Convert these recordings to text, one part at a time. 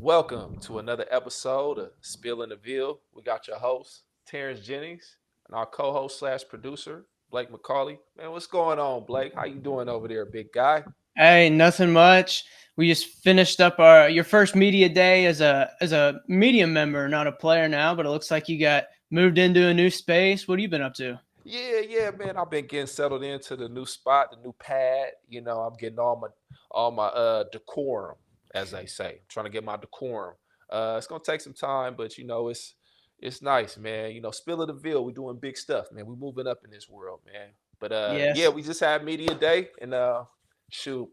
Welcome to another episode of Spill in the Ville. We got your host, Terrence Jennings, and our co-host slash producer, Blake McCauley. Man, what's going on, Blake? How you doing over there, big guy? Hey, nothing much. We just finished up our your first media day as a media member, not a player now, but it looks like you got moved into a new space. What have you been up to? Yeah, man. I've been getting settled into the new spot, the new pad. I'm getting all my decorum, as they say. I'm trying to get my decorum. It's gonna take some time, but it's nice, man. Spill of the Ville, we're doing big stuff, man. We're moving up in this world, man. But yeah, Yes. we just had media day, and shoot,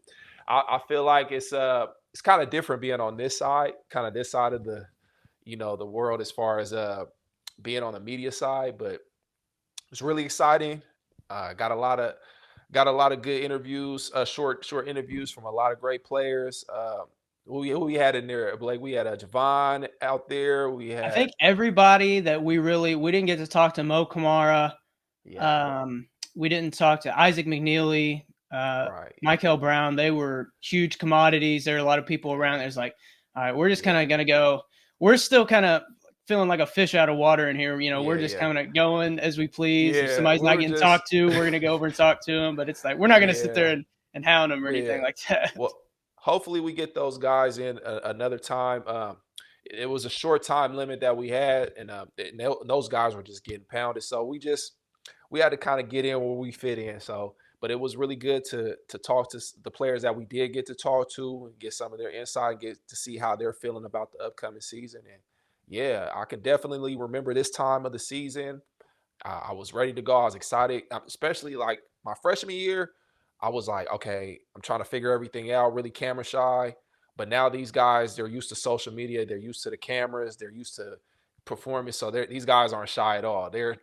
I feel like it's kind of different being on this side, kind of this side of the world as far as being on the media side, but it's really exciting. Got a lot of good interviews, short interviews from a lot of great players. Who we had in there, Blake? We had J'Vonne out there. We I had think everybody that we didn't get to talk to Mo Kamara. yeah, We didn't talk to Isaac McNeely, right, Michael Brown. They were huge commodities. There are a lot of people around. There's like, all right, we're just kind yeah, of gonna go. We're still kind of feeling like a fish out of water in here. We're yeah, just yeah, kind of going as we please. If yeah. somebody's We not were getting just talked to, we're gonna go over and talk to them. But it's like we're not gonna sit there yeah, and hound them or yeah. anything like that. Well, hopefully we get those guys in another time. It was a short time limit that we had, and those guys were just getting pounded. So we had to kind of get in where we fit in. So, but it was really good to talk to the players that we did get to talk to and get some of their insight, get to see how they're feeling about the upcoming season. And yeah, I can definitely remember this time of the season. I was ready to go. I was excited, especially like my freshman year. I was like, okay, I'm trying to figure everything out, really camera shy. But now these guys, they're used to social media, they're used to the cameras, they're used to performance. So these guys aren't shy at all. They're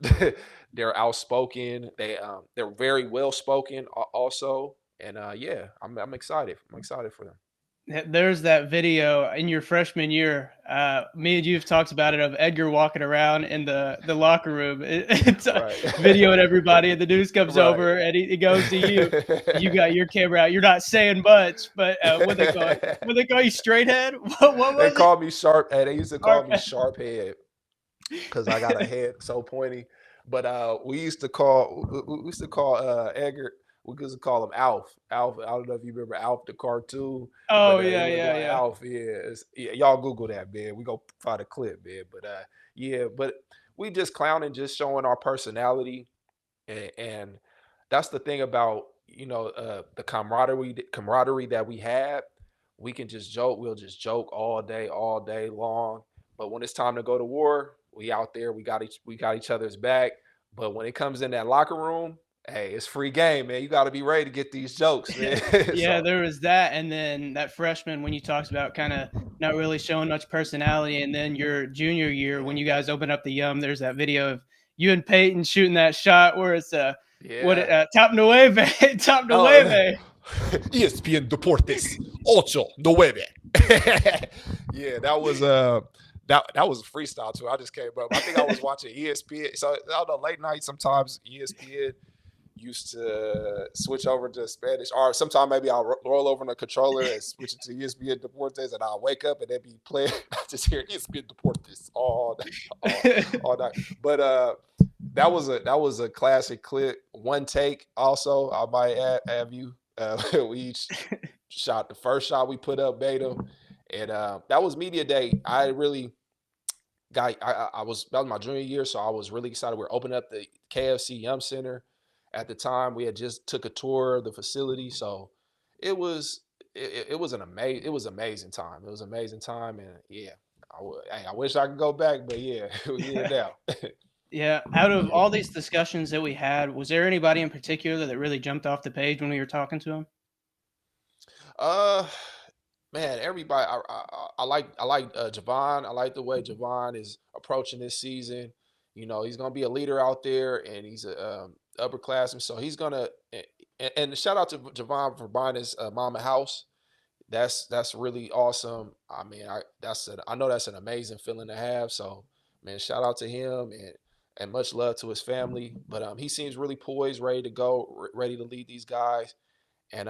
they're outspoken. They're very well spoken also. And yeah, I'm excited. I'm excited for them. There's that video in your freshman year. Me and you've talked about it of Edgar walking around in the locker room. It's Right. videoing everybody, and the news comes Right. over and he goes to you. You got your camera out. You're not saying much, but what they call it? What they call you, straight head? What They was it? call me sharp. Hey, they used to call Or- me sharp head because I got a head so pointy. But we used to call Edgar. We used to call him Alf. Alf. I don't know if you remember Alf the cartoon, but oh he yeah, looked yeah, like yeah. Alf. Yeah, y'all Google that, man. We go find a clip, man. But yeah, but we just clowning, just showing our personality, and that's the thing about the camaraderie that we have. We can just joke. We'll just joke all day long. But when it's time to go to war, we out there. We got each other's back. But when it comes in that locker room, hey, it's free game, man. You got to be ready to get these jokes, man. Yeah, So there was that, and then that freshman when you talked about kind of not really showing much personality, and then your junior year when you guys open up the there's that video of you and Peyton shooting that shot where it's yeah. top nueve, top Oh, nueve. ESPN Deportes ocho nueve. Yeah, that was a freestyle too. I just came up. I think I was watching ESPN. So I don't know, late night sometimes ESPN used to switch over to Spanish, or sometimes maybe I'll roll over on the controller and switch it to ESPN Deportes, and I'll wake up and they be playing. I just hear ESPN Deportes all day, all night. But that was a classic clip. One take. Also, I might have you. We each shot the first shot we put up, made him, and that was media day. I really got. I was that was my junior year, so I was really excited. We were opening up the KFC Yum Center at the time. We had just took a tour of the facility, so it was it was amazing time. It was an amazing time, and yeah, I wish I could go back, but yeah, we're here now. Yeah, out of all these discussions that we had, was there anybody in particular that really jumped off the page when we were talking to him? Uh, Man, everybody. I like J'Vonne. I like the way J'Vonne is approaching this season. He's gonna be a leader out there, and he's a upperclassman, so he's gonna. And shout out to J'Vonne for buying his mama house. That's really awesome. I mean, I know that's an amazing feeling to have. So, man, shout out to him and much love to his family. But he seems really poised, ready to go, ready to lead these guys. And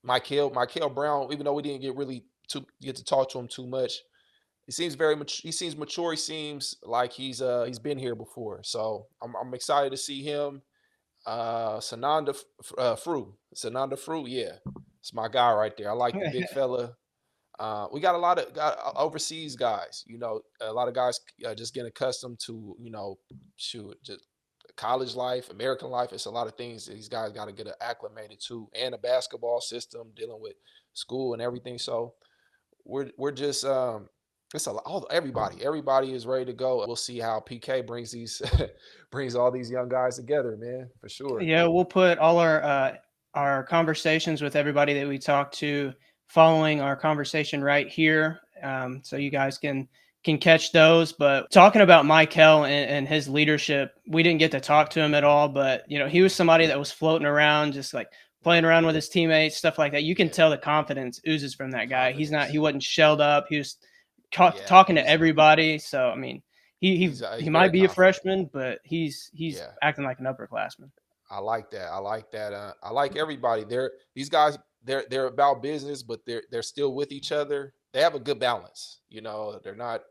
Michael Brown, even though we didn't get to talk to him too much, he seems he seems mature. He seems like he's been here before. So I'm excited to see him. Sanada Fru, yeah, it's my guy right there. I like the big fella. We got a lot of overseas guys. You know, a lot of guys just getting accustomed to shoot just college life, American life. It's a lot of things these guys got to get acclimated to, and a basketball system dealing with school and everything. So we're just it's everybody is ready to go. We'll see how PK brings these brings all these young guys together, man, for sure. Yeah, we'll put all our conversations with everybody that we talked to following our conversation right here, so you guys can catch those. But talking about Michael and his leadership, we didn't get to talk to him at all. But he was somebody that was floating around, just like playing around with his teammates, stuff like that. You can tell the confidence oozes from that guy. He wasn't shelled up. He was talking to everybody. So I mean, he might be a freshman, but he's acting like an upperclassman. I like that. I like that. I like everybody. These guys. They're about business, but they're still with each other. They have a good balance. They're not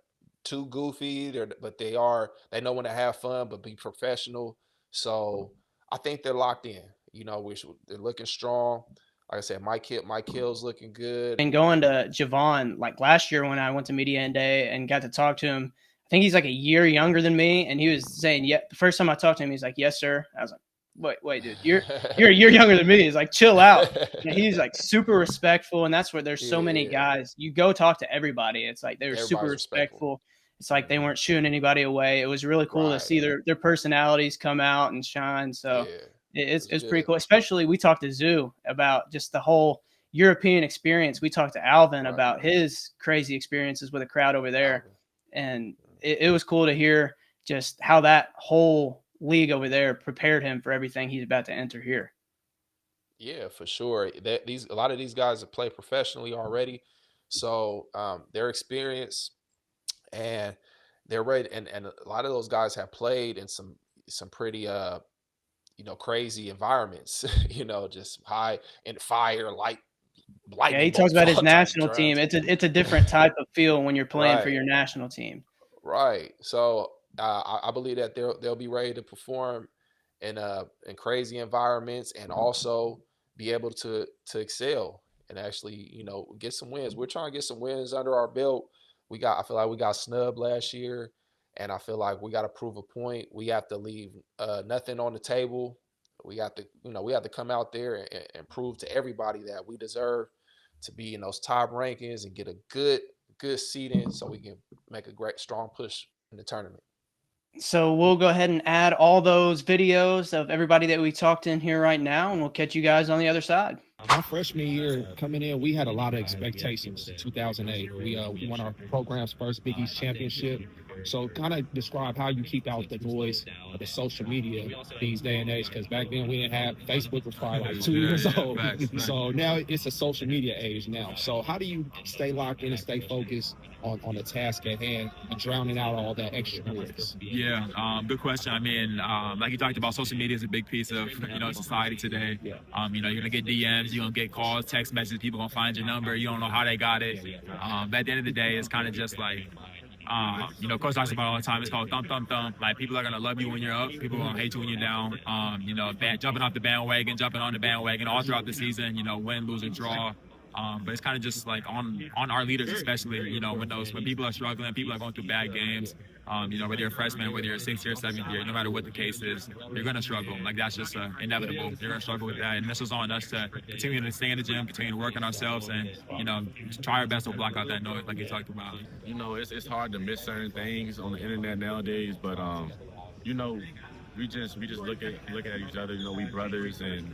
too goofy. But they know when to have fun, but be professional. So I think they're locked in. They're looking strong. Like I said, Mike Hill's looking good. And going to J'Vonne, like last year when I went to Media Day and got to talk to him, I think he's like a year younger than me, and he was saying, "Yeah." The first time I talked to him, he's like, "Yes, sir." I was like, "Wait, dude, you're a year younger than me." He's like, "Chill out." And he's like super respectful, and that's where there's so many guys. You go talk to everybody, it's like they're super respectful. It's like they weren't shooing anybody away. It was really cool to see their personalities come out and shine. So it's pretty cool. Especially we talked to Zoo about just the whole European experience. We talked to Alvin about his crazy experiences with a crowd over there, and it was cool to hear just how that whole league over there prepared him for everything he's about to enter here. Yeah, for sure. A lot of these guys have played professionally already, so their experience and they're ready. And a lot of those guys have played in some pretty crazy environments. Just high and fire, light. Yeah, he talks about his national team. It's a different type of feel when you're playing for your national team. Right. So I believe that they'll be ready to perform in crazy environments and also be able to excel and actually get some wins. We're trying to get some wins under our belt. I feel like we got snubbed last year, and I feel like we got to prove a point. We have to leave nothing on the table. We have to come out there and prove to everybody that we deserve to be in those top rankings and get a good seeding so we can make a great strong push in the tournament. So we'll go ahead and add all those videos of everybody that we talked in here right now, and we'll catch you guys on the other side. My freshman year coming in, we had a lot of expectations. 2008, we won our program's first Big East championship. So kind of describe how you keep out the noise of the social media these day and age, because back then we didn't have Facebook, was probably like 2 years old. So now it's a social media age now. So how do you stay locked in and stay focused on the task at hand and drowning out all that extra noise? Yeah, good question. I mean, like you talked about, social media is a big piece of society today. You're gonna get DMs, you're gonna get calls, text messages, people gonna find your number, you don't know how they got it. But at the end of the day, it's kind of just like Coach talks about all the time. It's called thump, thump, thump. Like, people are gonna love you when you're up. People are gonna hate you when you're down. Jumping off the bandwagon, jumping on the bandwagon all throughout the season. Win, lose, or draw. But it's kind of just like on our leaders, especially. When people are struggling, people are going through bad games. Whether you're a freshman, whether you're a 6th year, 7th year, no matter what the case is, you're gonna struggle. Like, that's just inevitable. You're gonna struggle with that, and this is on us to continue to stay in the gym, continue to work on ourselves, and try our best to block out that noise, like you talked about. It's hard to miss certain things on the internet nowadays, but we just look at each other. We brothers, and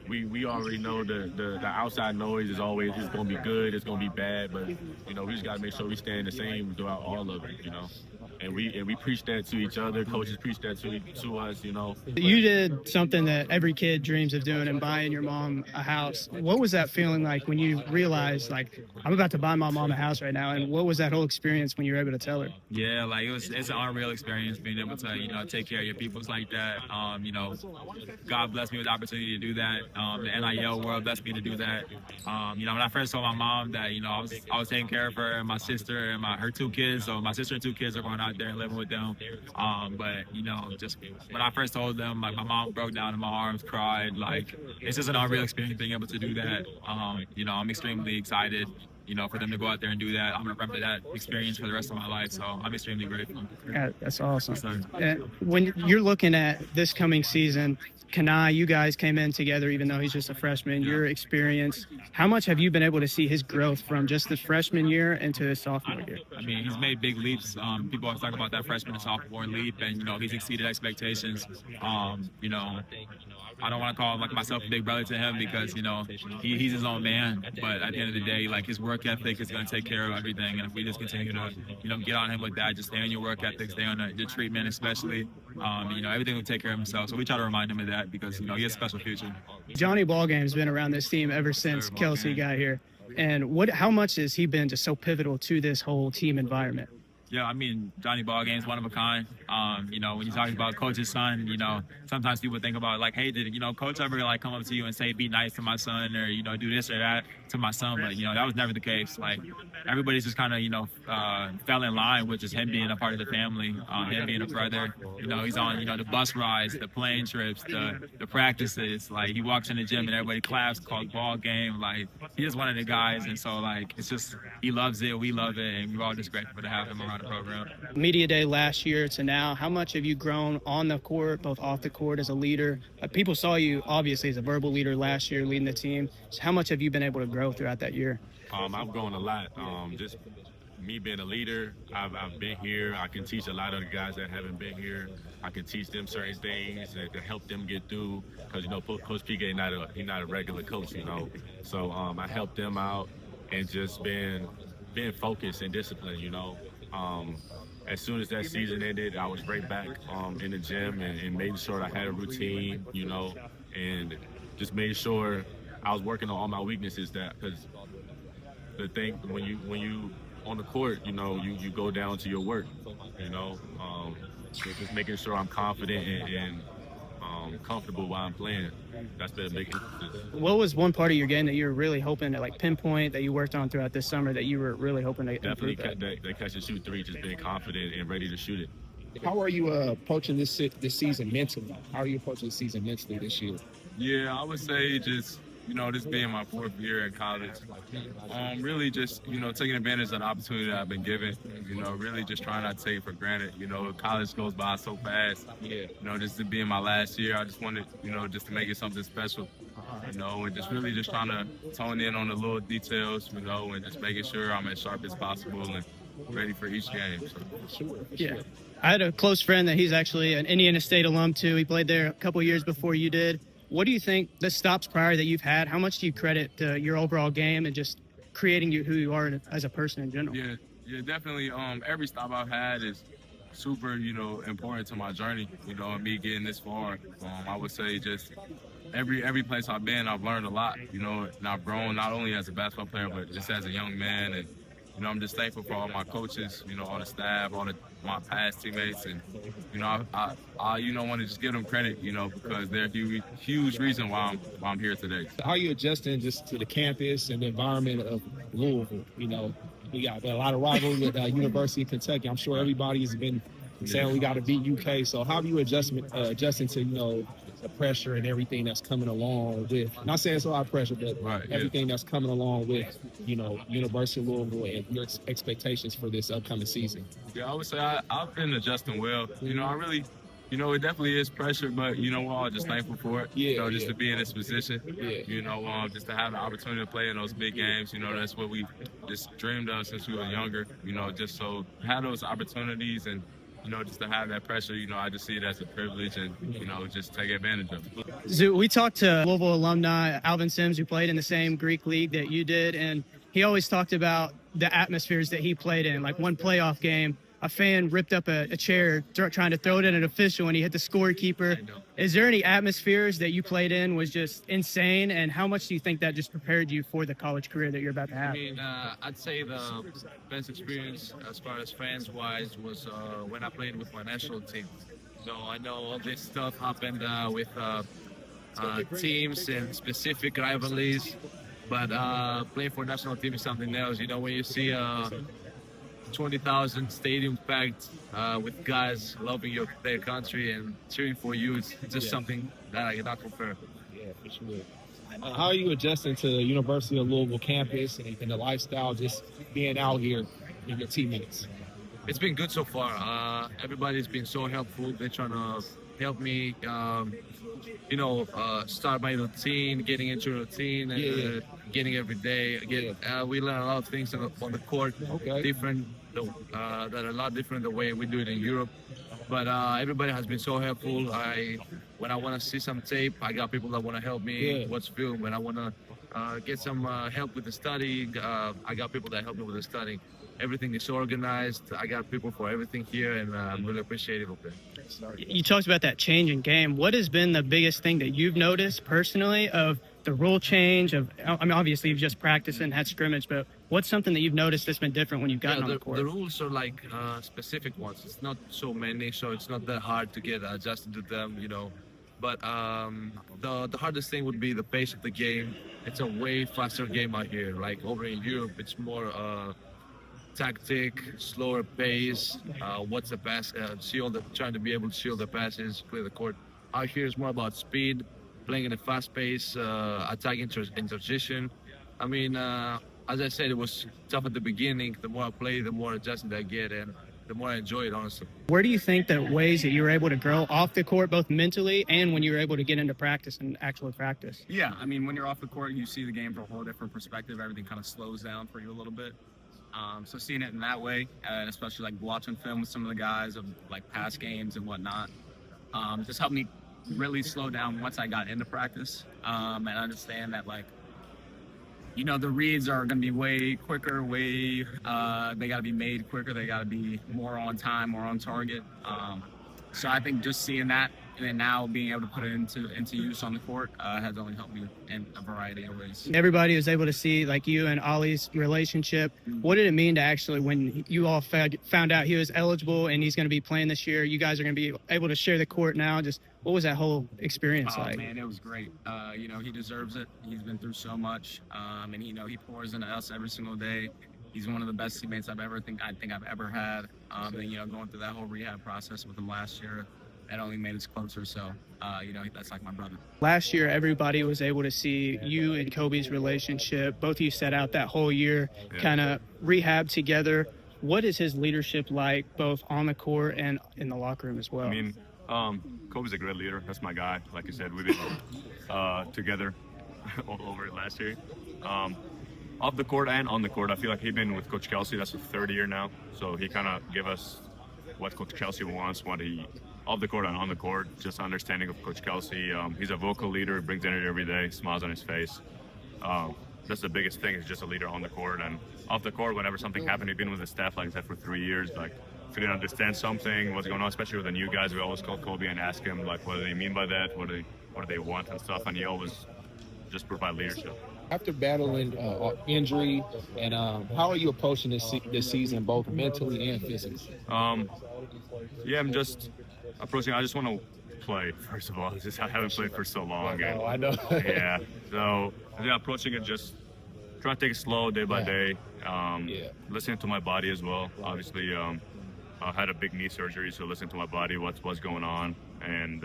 we already know the outside noise is gonna be good, it's gonna be bad, but we just gotta make sure we stand the same throughout all of it. we preach that to each other. Coaches preach that to us, you know. You did something that every kid dreams of doing, and buying your mom a house. What was that feeling like when you realized, like, I'm about to buy my mom a house right now? And what was that whole experience when you were able to tell her? Yeah, like it's an unreal experience being able to, you know, take care of your peoples like that. You know, God blessed me with the opportunity to do that. The NIL world blessed me to do that. You know, when I first told my mom that, you know, I was taking care of her and my sister and her 2 kids. So my sister and 2 kids are going out there and living with them. But, you know, just when I first told them, like, my mom broke down in my arms, cried. Like, it's just an unreal experience being able to do that. You know, I'm extremely excited, you know, for them to go out there and do that. I'm going to remember that experience for the rest of my life. So I'm extremely grateful. Yeah, that's awesome. So, And when you're looking at this coming season, Kanai, you guys came in together, even though he's just a freshman. Your experience, how much have you been able to see his growth from just the freshman year into his sophomore year? I mean, he's made big leaps. People always talk about that freshman and sophomore leap, and, you know, he's exceeded expectations. You know, I don't want to call like myself a big brother to him because, you know, he's his own man. But at the end of the day, like, his work ethic is going to take care of everything. And if we just continue to, you know, get on him with that, just stay on your work ethic, stay on the treatment especially, you know, everything will take care of himself. So we try to remind him of that because, you know, he has a special future. Johnny Ballgame's been around this team ever since Kelsey got here. And how much has he been just so pivotal to this whole team environment? Yeah, I mean, Johnny Ballgame's one of a kind. You know, when you talk about Coach's son, you know, sometimes people think about, like, hey, did, you know, Coach ever, like, come up to you and say, be nice to my son, or, you know, do this or that to my son? But, you know, that was never the case. Like, everybody's just kind of, you know, fell in line with just him being a part of the family, him being a brother. You know, he's on, you know, the bus rides, the plane trips, the practices. Like, he walks in the gym and everybody claps, calls Ballgame. Like, he is one of the guys. And so, like, it's just, he loves it, we love it, and we're all just grateful to have him around the program. Media day last year to now, how much have you grown on the court, both off the court, as a leader? People saw you obviously as a verbal leader last year, leading the team. So how much have you been able to grow throughout that year? I've grown a lot. Just me being a leader, I've been here. I can teach a lot of the guys that haven't been here. I can teach them certain things to help them get through. Because, you know, Coach PK, he's not a regular coach, you know. So I help them out and just being focused and disciplined, you know. As soon as that season ended, I was right back in the gym and made sure I had a routine, you know, and just made sure I was working on all my weaknesses. Because the thing when you on the court, you know, you go down to your work, you know, just making sure I'm confident and comfortable while I'm playing. That's been a big emphasis. What was one part of your game that you were really hoping to, like, pinpoint, that you worked on throughout this summer, that you were really hoping to definitely improve that catch and shoot three, just being confident and ready to shoot it. How are you approaching this season mentally? How are you approaching the season mentally this year? Yeah, I would say just, you know, this being my 4th year in college, really just, you know, taking advantage of the opportunity that I've been given, you know, really just trying not to take it for granted. You know, college goes by so fast. Yeah. You know, just to be in my last year, I just wanted, you know, just to make it something special, you know, and just really just trying to tone in on the little details, you know, and just making sure I'm as sharp as possible and ready for each game. So. Yeah. I had a close friend that he's actually an Indiana State alum too. He played there a couple years before you did. What do you think the stops prior that you've had, how much do you credit your overall game and just creating you who you are as a person in general? Yeah, definitely. Every stop I've had is super, you know, important to my journey, you know, and me getting this far. I would say just every place I've been, I've learned a lot, you know, and I've grown not only as a basketball player, but just as a young man. And, you know, I'm just thankful for all my coaches, you know, all the staff, my past teammates, and, you know, I you know, want to just give them credit, you know, because they're a huge reason why I'm here today. How are you adjusting just to the campus and the environment of Louisville? You know, we got a lot of rivalry with University of Kentucky. I'm sure everybody has been saying we got to beat UK. So how are you adjusting to, you know, the pressure and everything that's coming along with, not saying it's a lot of pressure, but everything that's coming along with, you know, University of Louisville and your expectations for this upcoming season? Yeah, I would say I've been adjusting well. You know, I really, you know, it definitely is pressure, but, you know, we're all just thankful for it. Yeah, you know, just yeah. to be in this position. Yeah. You know, just to have the opportunity to play in those big games. You know, that's what we just dreamed of since we were younger. You know, just so have those opportunities and, you know, just to have that pressure, you know, I just see it as a privilege and, you know, just take advantage of it. Zoo, we talked to Louisville alumni Alvin Sims, who played in the same Greek league that you did, and he always talked about the atmospheres that he played in. Like one playoff game, a fan ripped up a chair trying to throw it at an official and he hit the scorekeeper. Is there any atmospheres that you played in was just insane? And how much do you think that just prepared you for the college career that you're about to have? I mean, I'd say the best experience as far as fans-wise was when I played with my national team. So I know all this stuff happened with teams and specific rivalries, but playing for national team is something else. You know, when you see 20,000 stadium packed with guys loving their country and cheering for you, it's just something that I cannot compare. Yeah, for sure. How are you adjusting to the University of Louisville campus and the lifestyle, just being out here in your teammates? It's been good so far. Everybody's been so helpful. They're trying to help me, start my routine, getting into routine, and getting every day. We learn a lot of things on the court, different, that are a lot different the way we do it in Europe. But everybody has been so helpful. When I want to see some tape, I got people that want to help me watch film. When I want to get some help with the studying, I got people that help me with the studying. Everything is organized. I got people for everything here, and I'm really appreciative of it. You talked about that change in game. What has been the biggest thing that you've noticed personally of the rule change? Obviously you've just practiced and had scrimmage, but what's something that you've noticed that's been different when you've gotten on the court? The rules are like specific ones. It's not so many, so it's not that hard to get adjusted to them, But the hardest thing would be the pace of the game. It's a way faster game out here. Like over in Europe, it's more tactic, slower pace. What's the pass? Trying to be able to seal the passes, clear the court. Out here is more about speed, playing in a fast pace, attacking in transition. I mean, as I said, it was tough at the beginning. The more I play, the more adjusted I get, and the more I enjoy it, honestly. Where do you think the ways that you were able to grow off the court, both mentally and when you were able to get into practice and actual practice? Yeah, I mean, when you're off the court, you see the game from a whole different perspective. Everything kind of slows down for you a little bit. So seeing it in that way, and especially like watching film with some of the guys of like past games and whatnot, just helped me really slow down once I got into practice, and understand that the reads are going to be way quicker, they got to be made quicker, they got to be more on time, more on target. So I think just seeing that and then now being able to put it into use on the court has only helped me in a variety of ways. Everybody was able to see you and Ollie's relationship. What did it mean to actually, when you all found out he was eligible and he's going to be playing this year, you guys are going to be able to share the court now? Just what was that whole experience like? Oh man, it was great. He deserves it. He's been through so much, and he pours into us every single day. He's one of the best teammates I think I've ever had. And going through that whole rehab process with him last year, that only made us closer. So, that's like my brother. Last year, everybody was able to see you and Kobe's relationship. Both of you set out that whole year, kind of rehab together. What is his leadership like, both on the court and in the locker room as well? I mean, Kobe's a great leader. That's my guy. Like you said, we've been together over last year. Off the court and on the court, I feel like he's been with Coach Kelsey. That's the third year now. So he kind of gave us what Coach Kelsey wants, off the court and on the court, just understanding of Coach Kelsey. He's a vocal leader, brings energy every day, smiles on his face. That's the biggest thing, is just a leader on the court. And off the court, whenever something happened, he's been with the staff, like I said, for 3 years. Like, if we didn't understand something, what's going on, especially with the new guys, we always call Kobe and ask him, what do they mean by that? What do they want and stuff? And he always just provide leadership. After battling injury, and how are you approaching this season, both mentally and physically? I'm just approaching. I just want to play, first of all. I haven't played for so long. I know. So approaching it, just trying to take it slow day by day. Listening to my body as well. Obviously, I had a big knee surgery, so listening to my body, what's going on, and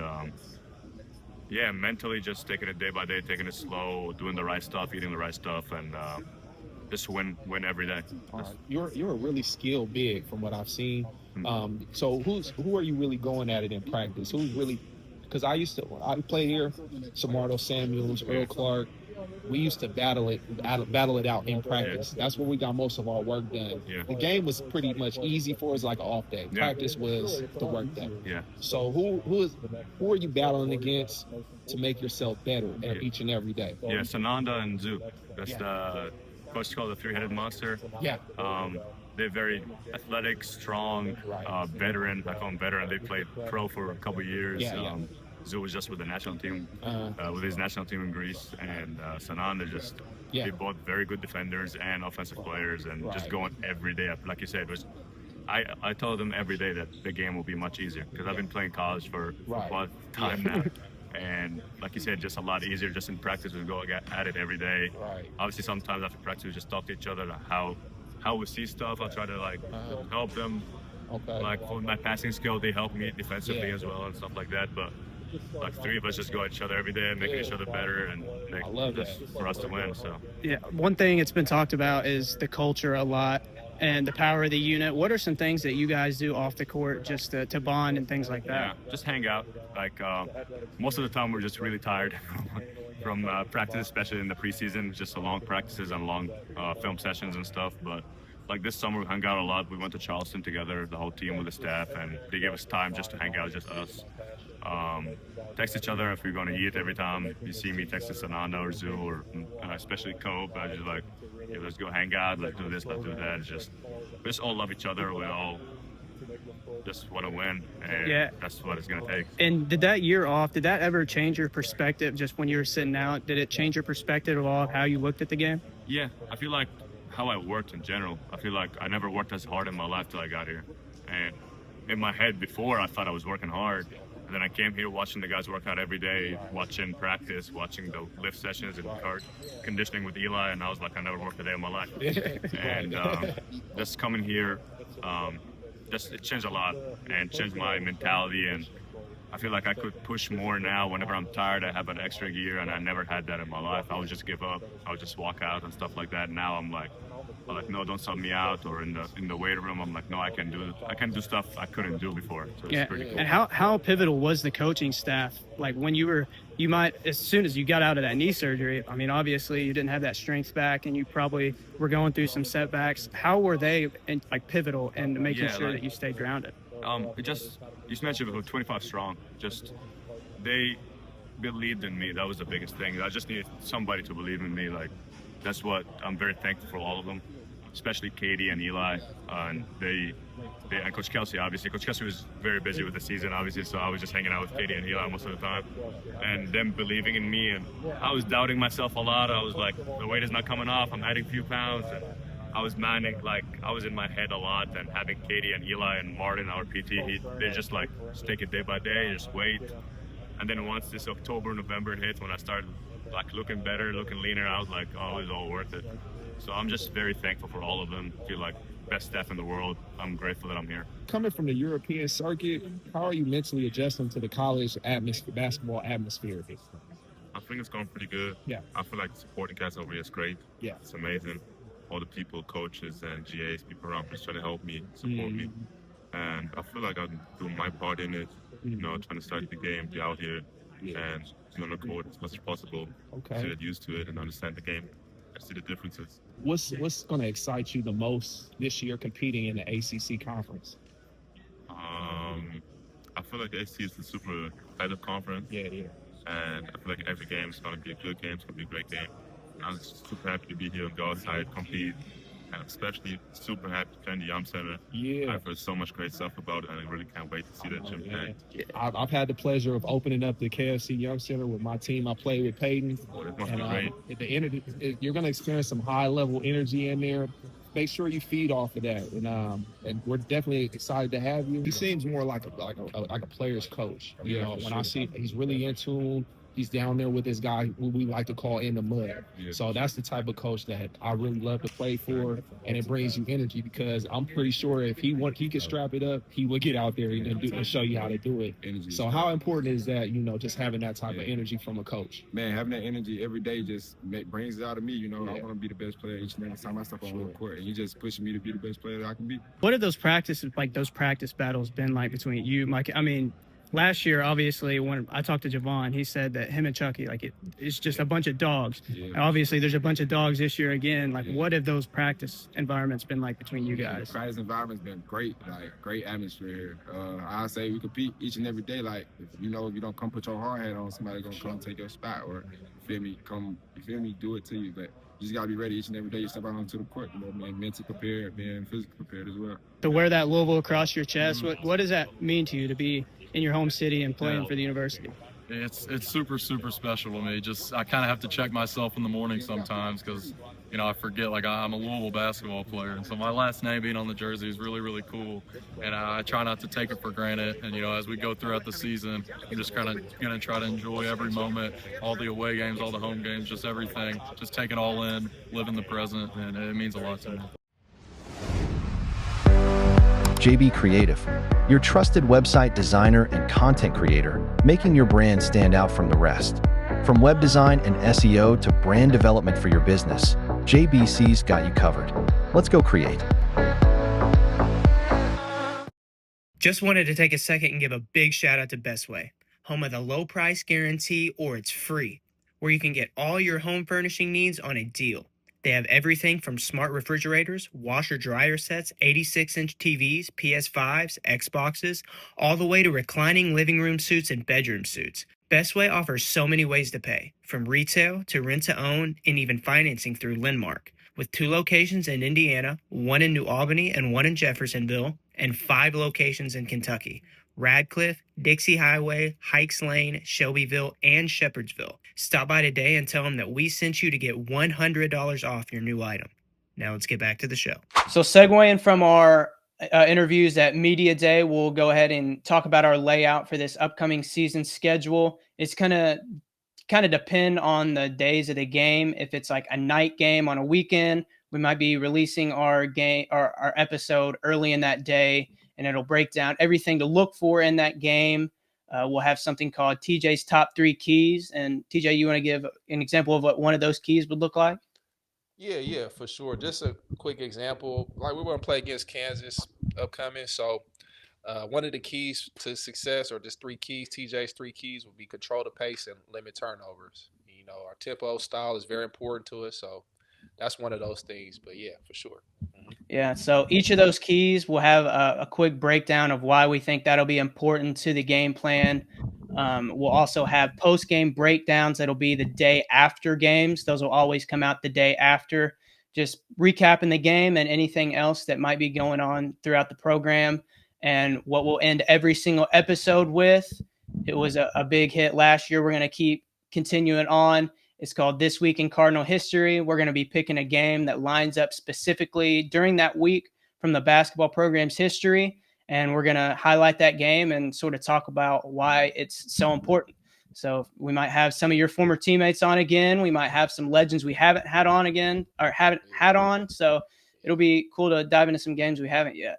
mentally just taking it day by day, taking it slow, doing the right stuff, eating the right stuff, and just win every day. You're a really skilled big from what I've seen. So who are you really going at it in practice? Who's really? Because when I played here, Samardo Samuels, Earl Clark. We used to battle it out in practice. That's where we got most of our work done. The game was pretty much easy for us, like an off day. Practice was the work day. So who are you battling against to make yourself better each and every day? Sanada and Zoo. That's the coach called the three-headed monster. they're very athletic, strong, veteran. I call them veteran. They played pro for a couple years. Zoo was just with the national team, with his national team in Greece, and Sananda just. They're both very good defenders and offensive players, and just going every day. Like you said, I told them every day that the game will be much easier because I've been playing college for quite a time now. And like you said, just a lot easier. Just in practice, we go at it every day. Obviously, sometimes after practice, we just talk to each other how we see stuff. I'll try to help them. Like for my passing skill, they help me defensively as well and stuff like that. But like three of us just go at each other every day, making each other better, and for us to win. So one thing it's been talked about is the culture a lot and the power of the unit. What are some things that you guys do off the court just to bond and things like that? Yeah, just hang out. Like most of the time, we're just really tired from practice, especially in the preseason. Just long practices and long film sessions and stuff. But like this summer, we hung out a lot. We went to Charleston together, the whole team with the staff, and they gave us time just to hang out, just us. Text each other if we're going to eat. Every time you see me texting Sananda or Zoo or especially Cope, I just like, hey, let's go hang out, let's do this, let's do that. We just all love each other. We all just want to win, and that's what it's going to take. And did that year off, did that ever change your perspective just when you were sitting out? Did it change your perspective at all of how you looked at the game? Yeah, I feel like how I worked in general. I feel like I never worked as hard in my life till I got here. And in my head before, I thought I was working hard. And then I came here watching the guys work out every day, watching practice, watching the lift sessions and conditioning with Eli, and I was like, I never worked a day in my life. And just coming here, it changed a lot and changed my mentality, and I feel like I could push more now. Whenever I'm tired, I have an extra gear, and I never had that in my life. I would just give up. I would just walk out and stuff like that. Now I'm like, no, don't sub me out. Or in the weight room, I'm like, no, I can do stuff I couldn't do before. So it's pretty cool. And how pivotal was the coaching staff? Like when you might, as soon as you got out of that knee surgery, I mean, obviously you didn't have that strength back, and you probably were going through some setbacks. How were they pivotal in making sure that you stayed grounded? You mentioned we were 25 strong. Just they believed in me. That was the biggest thing. I just needed somebody to believe in me. Like that's what I'm very thankful for all of them, especially Katie and Eli, and and Coach Kelsey. Obviously, Coach Kelsey was very busy with the season, obviously, so I was just hanging out with Katie and Eli most of the time, and them believing in me. And I was doubting myself a lot. I was like, the weight is not coming off. I'm adding a few pounds, and I was manic. Like I was in my head a lot. And having Katie and Eli and Martin, our PT, they just like just take it day by day, just wait. And then once this October, November hit, when I started like looking better, looking leaner, I was like, oh, it's all worth it. So I'm just very thankful for all of them. I feel like best staff in the world. I'm grateful that I'm here. Coming from the European circuit, how are you mentally adjusting to the college basketball atmosphere? I think it's going pretty good. Yeah. I feel like the supporting cast over here is great. Yeah. It's amazing. All the people, coaches and GAs, people around just trying to help me, support me. And I feel like I'm doing my part in it, trying to study the game, be out here, and be on the court as much as possible. Okay. To get used to it and understand the game and see the differences. What's going to excite you the most this year competing in the ACC conference? I feel like the ACC is a super competitive conference. Yeah. And I feel like every game is going to be a good game. It's going to be a great game. And I'm just super happy to be here and go outside, compete. And especially super happy to play in the Yum Center. Yeah. I've heard so much great stuff about it, and I really can't wait to see that gym play. I've had the pleasure of opening up the KFC Yum Center with my team. I played with Peyton. Oh, it must be great. The energy, you're going to experience some high-level energy in there. Make sure you feed off of that, and we're definitely excited to have you. He seems more like a player's coach. When I see he's really in tune. He's down there with this guy who we like to call in the mud. Yeah. So that's the type of coach that I really love to play for, and it brings you energy because I'm pretty sure if he could strap it up, he would get out there and show you how to do it. Energy. So how important is that, just having that type of energy from a coach? Man, having that energy every day just brings it out of me. I want to be the best player each and every time I step on the court, and you just pushing me to be the best player that I can be. What have those practice battles been like between you, Mike? I mean, last year, obviously, when I talked to J'Vonne, he said that him and Chucky, it's just a bunch of dogs. Yeah. And obviously, there's a bunch of dogs this year again. What have those practice environments been like between you guys? The practice environment's been great, great atmosphere. I say we compete each and every day. If you don't come put your hard hat on, somebody's gonna come take your spot, or do it to you. But You just gotta be ready each and every day you step out onto the court. You know, being mentally prepared, being physically prepared as well. To wear that Louisville across your chest, what does that mean to you to be in your home city and playing for the university? It's super special to me. Just I kind of have to check myself in the morning sometimes because I forget like I'm a Louisville basketball player, and so my last name being on the jersey is really cool, and I try not to take it for granted. And as we go throughout the season, I'm just kind of gonna try to enjoy every moment, all the away games, all the home games, just everything, just take it all in, live in the present, and it means a lot to me. JB Creative, your trusted website designer and content creator, making your brand stand out from the rest. From web design and SEO to brand development for your business, JBC's got you covered. Let's go create. Just wanted to take a second and give a big shout out to Best Way, home of the low price guarantee or it's free, where you can get all your home furnishing needs on a deal. They have everything from smart refrigerators, washer dryer sets, 86-inch TVs, PS5s, Xboxes, all the way to reclining living room suites and bedroom suites. Bestway offers so many ways to pay, from retail to rent-to-own and even financing through Lendmark. With 2 locations in Indiana, 1 in New Albany and 1 in Jeffersonville, and 5 locations in Kentucky: Radcliffe, Dixie Highway, Hikes Lane, Shelbyville, and Shepherdsville. Stop by today and tell them that we sent you to get $100 off your new item. Now let's get back to the show. So segueing from our interviews at Media Day, we'll go ahead and talk about our layout for this upcoming season schedule. It's kind of depend on the days of the game. If it's like a night game on a weekend, we might be releasing our episode early in that day, and it'll break down everything to look for in that game. We'll have something called TJ's Top 3 Keys. And TJ, you want to give an example of what one of those keys would look like? Yeah, for sure. Just a quick example. Like we're going to play against Kansas upcoming. So one of the keys to success, or just 3 keys, TJ's 3 keys, would be control the pace and limit turnovers. Our tempo style is very important to us. So that's one of those things. But yeah, for sure. Yeah, so each of those keys will have a quick breakdown of why we think that'll be important to the game plan. We'll also have post-game breakdowns that'll be the day after games. Those will always come out the day after, just recapping the game and anything else that might be going on throughout the program. And what we'll end every single episode with, it was a big hit last year. We're going to keep continuing on. It's called This Week in Cardinal History. We're going to be picking a game that lines up specifically during that week from the basketball program's history, and we're going to highlight that game and sort of talk about why it's so important. So we might have some of your former teammates on again. We might have some legends we haven't had on again, or haven't had on. So it'll be cool to dive into some games we haven't yet.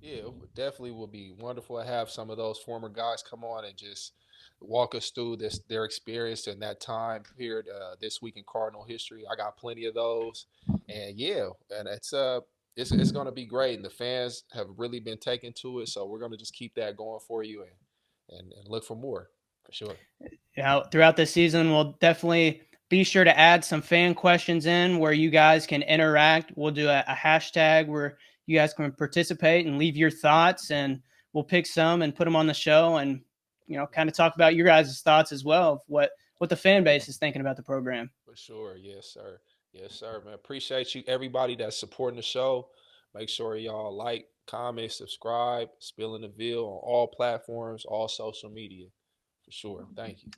Yeah, it definitely will be wonderful to have some of those former guys come on and just walk us through their experience in that time period. This week in Cardinal history, I got plenty of those, and yeah, and it's going to be great. And the fans have really been taken to it, so we're going to just keep that going for you and look for more for sure. Yeah, throughout the season, we'll definitely be sure to add some fan questions in where you guys can interact. We'll do a hashtag where you guys can participate and leave your thoughts, and we'll pick some and put them on the show, and kind of talk about your guys' thoughts as well of what the fan base is thinking about the program. For sure. Yes, sir. Yes, sir, man. Appreciate you, everybody that's supporting the show. Make sure y'all like, comment, subscribe, Spilling the Veal on all platforms, all social media. For sure. Thank you.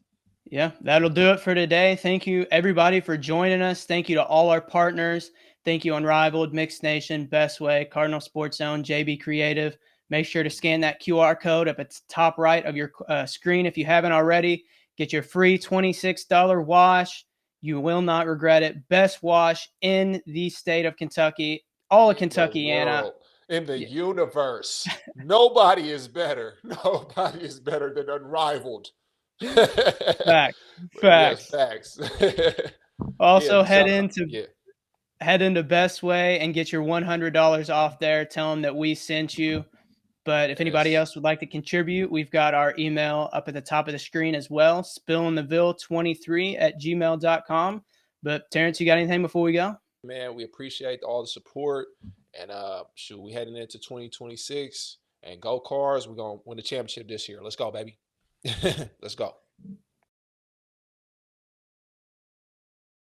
Yeah, that'll do it for today. Thank you, everybody, for joining us. Thank you to all our partners. Thank you, Unrivaled, Mixed Nation, Best Way, Cardinal Sports Zone, JB Creative. Make sure to scan that QR code up at the top right of your screen if you haven't already. Get your free $26 wash. You will not regret it. Best wash in the state of Kentucky, all of Kentucky, Anna. In the universe. Nobody is better. Nobody is better than Unrivaled. Facts. Yes, facts. Also, head into Best Way and get your $100 off there. Tell them that we sent you. But if anybody else would like to contribute, we've got our email up at the top of the screen as well, spillingtheville23@gmail.com. But Terrence, you got anything before we go? Man, we appreciate all the support. And we heading into 2026. And go Cards. We're going to win the championship this year. Let's go, baby. Let's go.